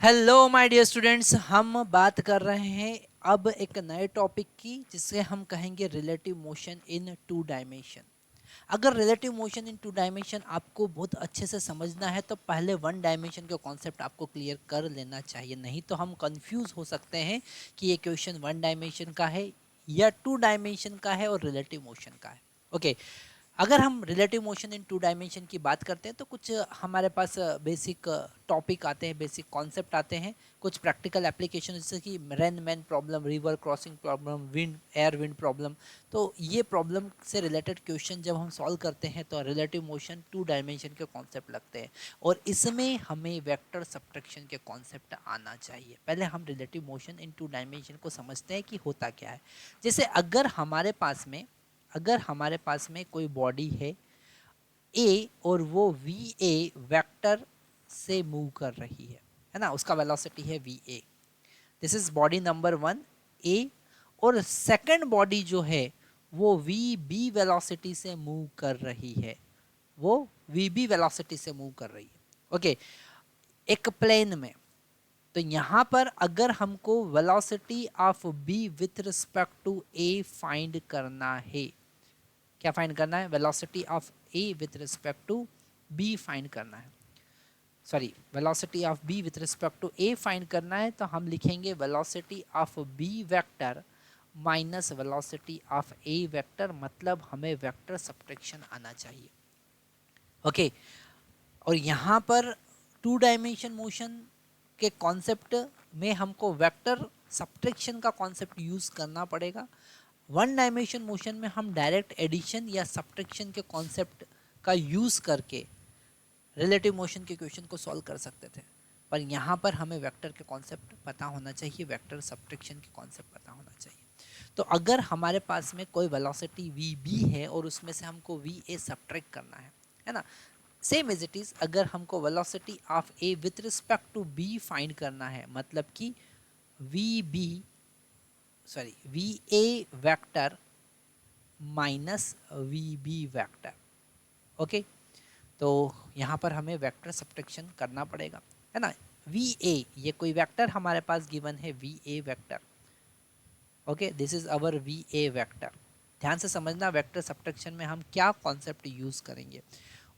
Hello my dear students, हम बात कर रहे हैं अब एक नए टॉपिक की जिसे हम कहेंगे relative motion in two dimension. अगर relative motion in two dimension आपको बहुत अच्छे से समझना है तो पहले वन डायमेंशन का कॉन्सेप्ट आपको क्लियर कर लेना चाहिए, नहीं तो हम कंफ्यूज हो सकते हैं कि ये क्वेश्चन वन डायमेंशन का है या टू डायमेंशन का है और रिलेटिव मोशन का है। ओके, अगर हम relative motion in two dimension की बात करते हैं तो कुछ हमारे पास बेसिक टॉपिक आते हैं, बेसिक कॉन्सेप्ट आते हैं, कुछ प्रैक्टिकल एप्लीकेशन जैसे कि rain man problem, river crossing problem, wind air wind problem. तो ये प्रॉब्लम से रिलेटेड क्वेश्चन जब हम सॉल्व करते हैं तो रिलेटिव मोशन टू डायमेंशन के कॉन्सेप्ट लगते हैं और इसमें हमें वेक्टर सब्ट्रैक्शन के कॉन्सेप्ट आना चाहिए। पहले हम relative motion in two dimension को समझते हैं कि होता क्या है। जैसे अगर हमारे पास में कोई बॉडी है ए और वो वी ए वेक्टर से मूव कर रही है ना, उसका वेलोसिटी है V A. This is body number one A. और सेकंड बॉडी जो है वो वी बी वेलोसिटी से मूव कर रही है, वो वी बी वेलोसिटी से मूव कर रही है। ओके, एक प्लेन में। तो यहां पर अगर हमको velocity of B with respect to A find करना है, क्या फाइंड करना है? Velocity of A with respect to B find करना है। Sorry, velocity of B with respect to A find करना है तो हम लिखेंगे velocity of B vector minus velocity of A vector, मतलब हमें वेक्टर सब्ट्रैक्शन आना चाहिए। ओके, और यहाँ पर टू डायमेंशन मोशन के कॉन्सेप्ट में हमको वेक्टर सब्ट्रैक्शन का कॉन्सेप्ट यूज करना पड़ेगा। वन डायमेंशन मोशन में हम डायरेक्ट एडिशन या सब्ट्रैक्शन के कॉन्सेप्ट का यूज करके रिलेटिव मोशन के क्वेश्चन को सॉल्व कर सकते थे, पर यहाँ पर हमें वेक्टर के कॉन्सेप्ट पता होना चाहिए, वेक्टर सब्ट्रैक्शन के कॉन्सेप्ट पता होना चाहिए। तो अगर हमारे पास में कोई वेलोसिटी वी बी है और उसमें से हमको वी ए सब्ट्रैक्ट करना है ना, सेम एज इट इज अगर हमको velocity of A with respect to B find करना है, मतलब कि V A vector minus V B vector. Okay, तो यहाँ पर हमें वेक्टर सब्ट्रैक्शन करना पड़ेगा, है ना। वी ए, ये कोई वेक्टर हमारे पास गिवन है, V A vector. Okay, this is our we A vector. ध्यान से समझना वेक्टर सब्ट्रैक्शन में हम क्या कॉन्सेप्ट यूज करेंगे।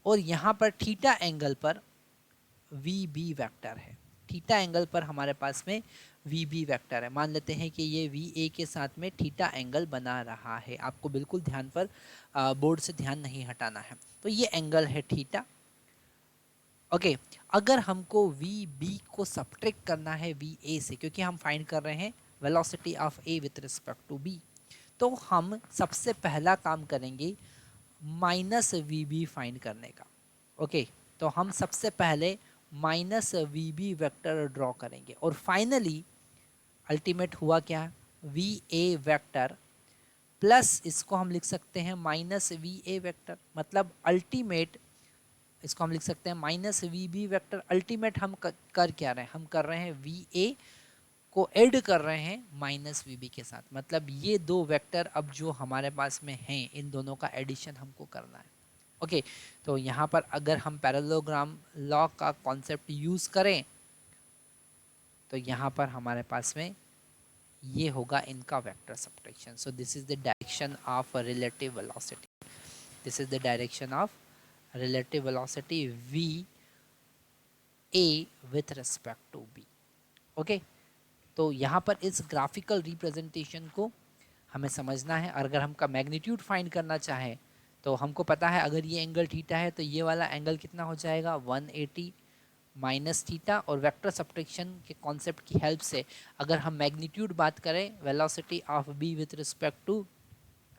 और यहाँ पर थीटा एंगल पर वी बी वेक्टर है, थीटा एंगल पर हमारे पास में वी बी वेक्टर है। मान लेते हैं कि ये वी ए के साथ में थीटा एंगल बना रहा है, आपको बिल्कुल ध्यान पर बोर्ड से ध्यान नहीं हटाना है। तो ये एंगल है थीटा। ओके, अगर हमको वी बी को सब्ट्रैक्ट करना है वी ए से, क्योंकि हम फाइंड कर रहे हैं velocity of A with respect to B, तो हम सबसे पहला काम करेंगे माइनस वी बी फाइंड करने का। ओके, तो हम सबसे पहले minus V B vector draw करेंगे और फाइनली अल्टीमेट हुआ क्या, वी ए वेक्टर प्लस इसको हम लिख सकते हैं माइनस वी ए वेक्टर, मतलब अल्टीमेट इसको हम लिख सकते हैं minus V B vector. Ultimate हम कर क्या रहे हैं, हम कर रहे हैं वी ए को ऐड कर रहे हैं माइनस वी बी के साथ, मतलब ये दो वेक्टर अब जो हमारे पास में हैं इन दोनों का एडिशन हमको करना है। ओके, तो यहाँ पर अगर हम पैरेललोग्राम लॉ का कॉन्सेप्ट यूज करें तो यहाँ पर हमारे पास में ये होगा इनका vector subtraction. So this is the direction of relative velocity, this is the direction of relative velocity V A with respect to B. Okay, तो यहाँ पर इस ग्राफिकल रिप्रेजेंटेशन को हमें समझना है। और अगर हमका मैग्नीट्यूड फाइंड करना चाहे तो हमको पता है अगर ये एंगल थीटा है तो ये वाला एंगल कितना हो जाएगा 180 माइनस थीटा। और वेक्टर सब्ट्रैक्शन के कॉन्सेप्ट की हेल्प से अगर हम मैग्नीट्यूड बात करें velocity of B with respect to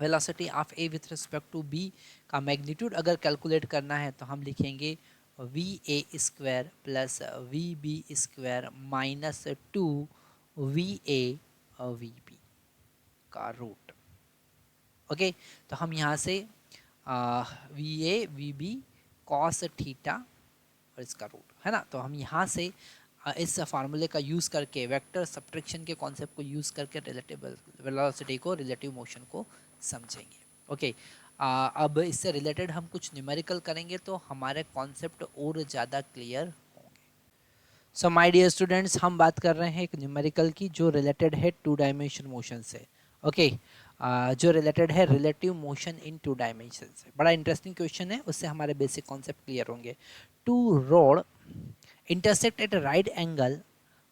velocity of A with respect to B का मैग्नीट्यूड अगर कैलकुलेट करना है तो हम लिखेंगे V A square plus V B square minus 2 V A V B का रूट। ओके, तो हम यहाँ से V A V B cos theta और इसका रूट, है ना। तो हम यहाँ से इस फार्मूले का यूज़ करके वेक्टर सब्ट्रैक्शन के कॉन्सेप्ट को यूज़ करके रिलेटिव वेलोसिटी को, रिलेटिव मोशन को समझेंगे। ओके, अब इससे रिलेटेड हम कुछ न्यूमेरिकल करेंगे तो हमारे कॉन्सेप्ट और ज़्यादा क्लियर होंगे। सो माय डियर स्टूडेंट्स, हम बात कर रहे हैं एक न्यूमेरिकल की जो रिलेटेड है टू डायमेंशन मोशन से। ओके जो रिलेटेड है relative motion in two dimension से। बड़ा इंटरेस्टिंग क्वेश्चन है, उससे हमारे बेसिक कॉन्सेप्ट क्लियर होंगे। Two road intersect at a right angle,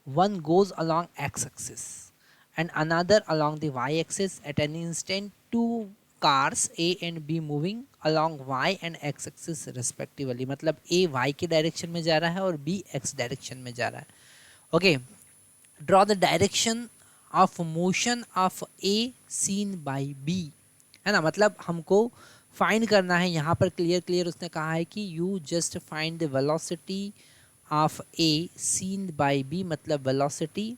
one goes along x-axis and another along the y-axis. At an instant, two cars A and B moving along y and x-axis respectively. मतलब A y के direction में जा रहा है और B x direction में जा रहा है। Okay, draw the direction of motion of A seen by B, है ना। मतलब हमको फाइंड करना है यहाँ पर क्लियर उसने कहा है कि you just find the velocity of A seen by B, मतलब velocity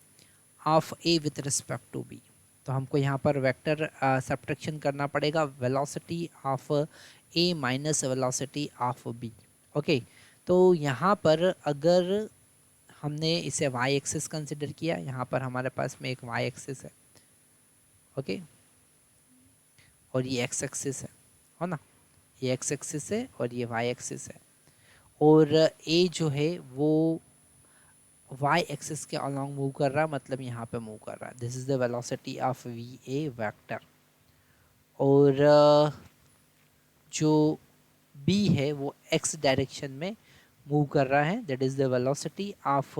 of A with respect to B. तो हमको यहाँ पर वेक्टर सब्ट्रैक्शन करना पड़ेगा, velocity of A minus velocity of B. Okay, तो यहाँ पर अगर हमने इसे वाई एक्सिस कंसिडर किया, यहाँ पर हमारे पास में एक वाई एक्सिस है, ओके, और ये एक्स एक्सिस है ना, ये एक्स एक्सिस है और ये वाई एक्सिस है, और ए जो है वो वाई एक्सिस के अलॉन्ग मूव कर रहा है, मतलब यहाँ पे मूव कर रहा है। This is the velocity of we A vector. और जो बी है वो एक्स डायरेक्शन में मूव कर रहा है, that is the velocity of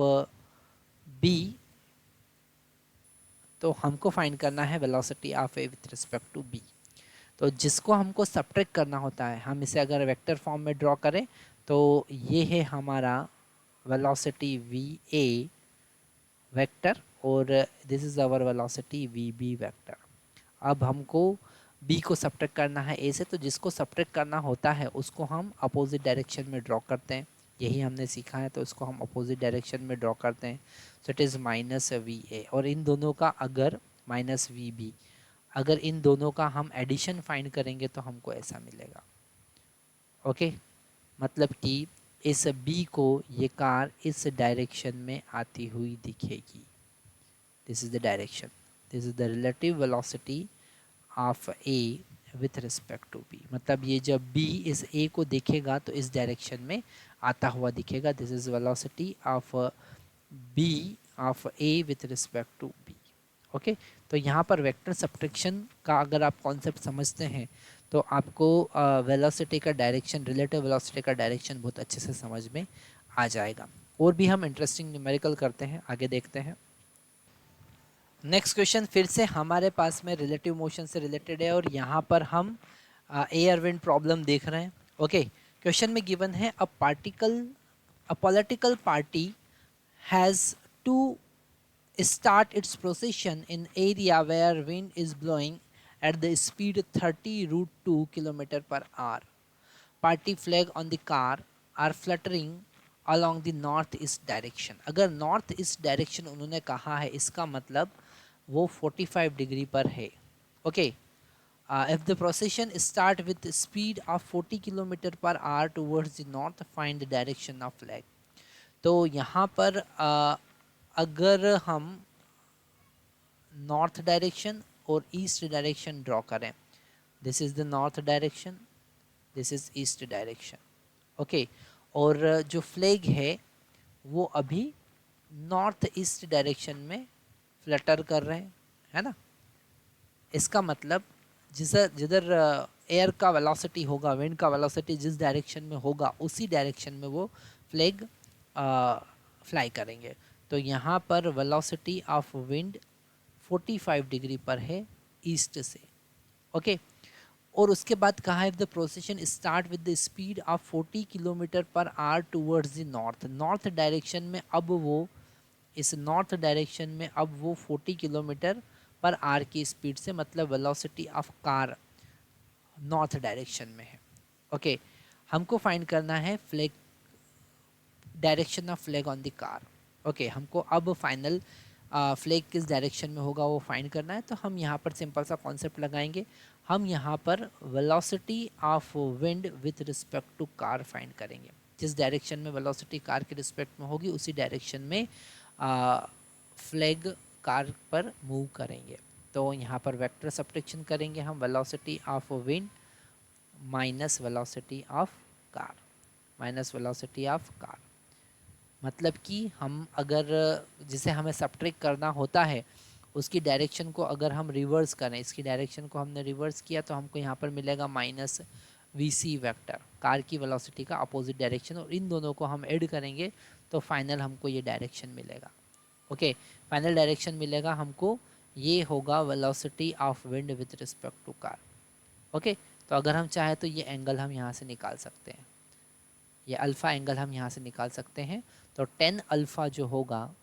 B. तो हमको फाइंड करना है velocity of A with respect to B. तो जिसको हमको सब्ट्रैक्ट करना होता है, हम इसे अगर वेक्टर फॉर्म में ड्रॉ करें तो ये है हमारा वेलोसिटी वी ए वेक्टर और this is our velocity V B vector. अब हमको बी को सब्ट्रैक्ट करना है ए से, तो जिसको सब्ट्रैक्ट करना होता है उसको हम अपोजिट डायरेक्शन में ड्रॉ करते हैं। यही हमने सीखा है, तो इसको हम अपोजिट डायरेक्शन में ड्रॉ करते हैं। So it is minus V ए, और इन दोनों का अगर माइनस वी बी, अगर इन दोनों का हम एडिशन फाइंड करेंगे तो हमको ऐसा मिलेगा। ओके, मतलब कि इस बी को ये कार इस डायरेक्शन में आती हुई दिखेगी। This is the direction, this is the relative velocity of A with respect to B. मतलब ये जब बी इस ए को देखेगा तो इस डायरेक्शन में आता हुआ दिखेगा। This is velocity of B of A with respect to B. Okay, तो यहाँ पर वेक्टर सब्ट्रैक्शन का अगर आप कॉन्सेप्ट समझते हैं तो आपको वेलोसिटी का डायरेक्शन, रिलेटिव वेलोसिटी का डायरेक्शन बहुत अच्छे से समझ में आ जाएगा। और भी हम इंटरेस्टिंग न्यूमेरिकल करते हैं, आगे देखते हैं। नेक्स्ट क्वेश्चन फिर से हमारे पास में रिलेटिव मोशन से रिलेटेड है और यहाँ पर हम एयर विंड प्रॉब्लम देख रहे हैं। ओके, क्वेश्चन में गिवन है a political party has to start its procession in area where wind is blowing at the speed 30√2 km per hour. Party flag on the car are fluttering along the north east direction. अगर north east direction उन्होंने कहा है, इसका मतलब वो 45 degree पर है। Okay, if the procession start with speed of 40 km per hour towards the north, find the direction of flag. तो यहाँ पर अगर हम नॉर्थ डायरेक्शन और ईस्ट डायरेक्शन ड्रॉ करें, this is the north direction, this is east direction. Okay, और जो flag है वो अभी नॉर्थ ईस्ट डायरेक्शन में फ्लटर कर रहे हैं, है ना। इसका मतलब जिधर एयर का वेलोसिटी होगा, विंड का वेलोसिटी जिस डायरेक्शन में होगा उसी डायरेक्शन में वो फ्लैग फ्लाई करेंगे। तो यहाँ पर वेलोसिटी ऑफ विंड 45 डिग्री पर है ईस्ट से। ओके, और उसके बाद कहा है the procession start with the speed of 40 kilometre per hour towards the north. North direction में अब वो इस नॉर्थ डायरेक्शन में अब वो 40 किलोमीटर पर आवर की स्पीड से, मतलब velocity of car north direction में है। ओके, हमको फाइंड करना है flag, direction of flag on the car. Okay, हमको अब फाइनल फ्लैग किस डायरेक्शन में होगा वो फाइंड करना है। तो हम यहाँ पर सिंपल सा कॉन्सेप्ट लगाएंगे। हम यहाँ पर velocity of wind with respect to car find करेंगे। जिस डायरेक्शन में वेलोसिटी कार के रिस्पेक्ट में होगी उसी डायरेक्शन में फ्लैग कार पर मूव करेंगे। तो यहाँ पर वेक्टर सब्ट्रैक्शन करेंगे हम, velocity of wind minus velocity of car, minus velocity of car. मतलब कि हम अगर जिसे हमें सब्ट्रैक्ट करना होता है उसकी डायरेक्शन को अगर हम रिवर्स करें, इसकी डायरेक्शन को हमने रिवर्स किया तो हमको यहाँ पर मिलेगा minus V C vector, car की वेलोसिटी का अपोजिट डायरेक्शन, और इन दोनों को हम ऐड करेंगे तो फाइनल हमको ये डायरेक्शन मिलेगा। ओके, फाइनल डायरेक्शन मिलेगा हमको, ये होगा velocity of wind with respect to car. Okay, तो अगर हम चाहें तो ये एंगल हम यहाँ से निकाल सकते हैं, ये अल्फ़ा एंगल हम यहाँ से निकाल सकते हैं। तो टेन अल्फ़ा जो होगा,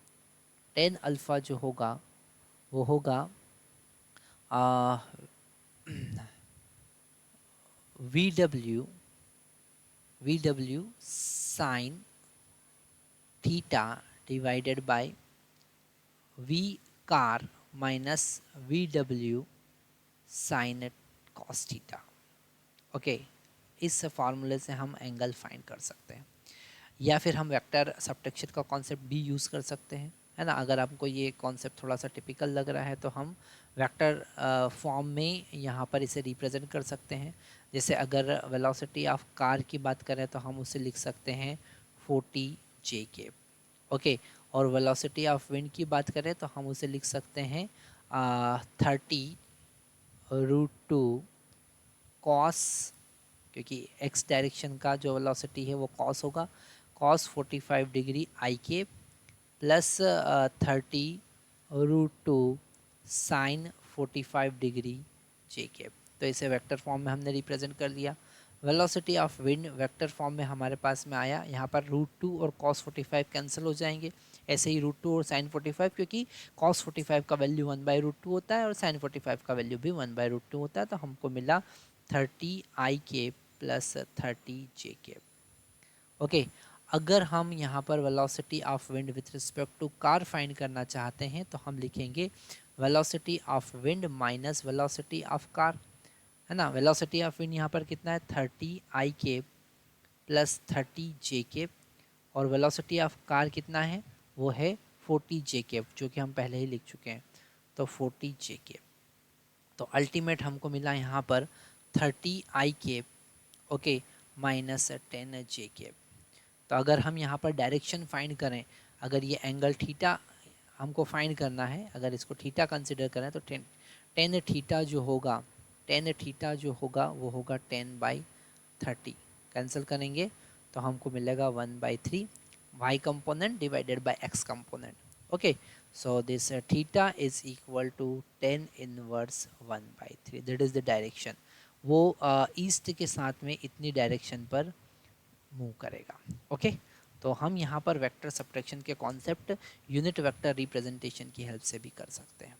टेन अल्फ़ा जो होगा वो होगा V W sine theta divided by V car minus V W sine cos theta. Okay, इस फार्मूले से हम एंगल फाइंड कर सकते हैं, या फिर हम वेक्टर सब्ट्रैक्शन का कॉन्सेप्ट भी यूज़ कर सकते हैं, है ना। अगर आपको ये कॉन्सेप्ट थोड़ा सा टिपिकल लग रहा है तो हम वेक्टर फॉर्म में यहाँ पर इसे रिप्रेजेंट कर सकते हैं। जैसे अगर वेलोसिटी ऑफ कार की बात करें तो हम उसे लिख सकते हैं 40 जे के। ओके, और वेलोसिटी ऑफ विंड की बात करें तो हम उसे लिख सकते हैं 30√2 कॉस, क्योंकि एक्स डायरेक्शन का जो वेलोसिटी है वो कॉस होगा, कॉस 45 डिग्री आई के प्लस 30√2 साइन 45 डिग्री जे के। तो इसे वेक्टर फॉर्म में हमने रिप्रेजेंट कर लिया। Velocity of wind vector form में हमारे पास में आया, यहाँ पर √2 और cos 45 कैंसिल हो जाएंगे, ऐसे ही √2 और sin 45, क्योंकि cos 45 का वैल्यू 1/√2 होता है और sin 45 का वैल्यू भी 1/√2 होता है। तो हमको मिला 30 आई के प्लस 30 जे के। ओके, अगर हम यहाँ पर velocity of wind with respect to car find करना चाहते हैं तो हम लिखेंगे velocity of wind minus velocity of car, है ना। वेलोसिटी ऑफ विंड यहाँ पर कितना है 30 आई के प्लस 30 जे के, और वेलोसिटी ऑफ कार कितना है वो है 40 जे के, जो कि हम पहले ही लिख चुके हैं, तो 40 जे के। तो अल्टीमेट हमको मिला यहाँ पर 30 आई के, ओके, माइनस 10 जे के। तो अगर हम यहाँ पर डायरेक्शन फाइंड करें, अगर ये एंगल थीटा हमको फाइंड करना है, अगर इसको थीटा कंसिडर करें तो टेन थीटा जो होगा, टेन थीटा जो होगा वो होगा 10/30, कैंसिल करेंगे तो हमको मिलेगा 1/3 Y component divided by X component. Okay, so this theta is equal to 10 inverse 1/3, that is the direction. वो ईस्ट के साथ में इतनी डायरेक्शन पर मूव करेगा। ओके, तो हम यहाँ पर वेक्टर सब्ट्रैक्शन के कॉन्सेप्ट यूनिट वेक्टर रिप्रेजेंटेशन की हेल्प से भी कर सकते हैं।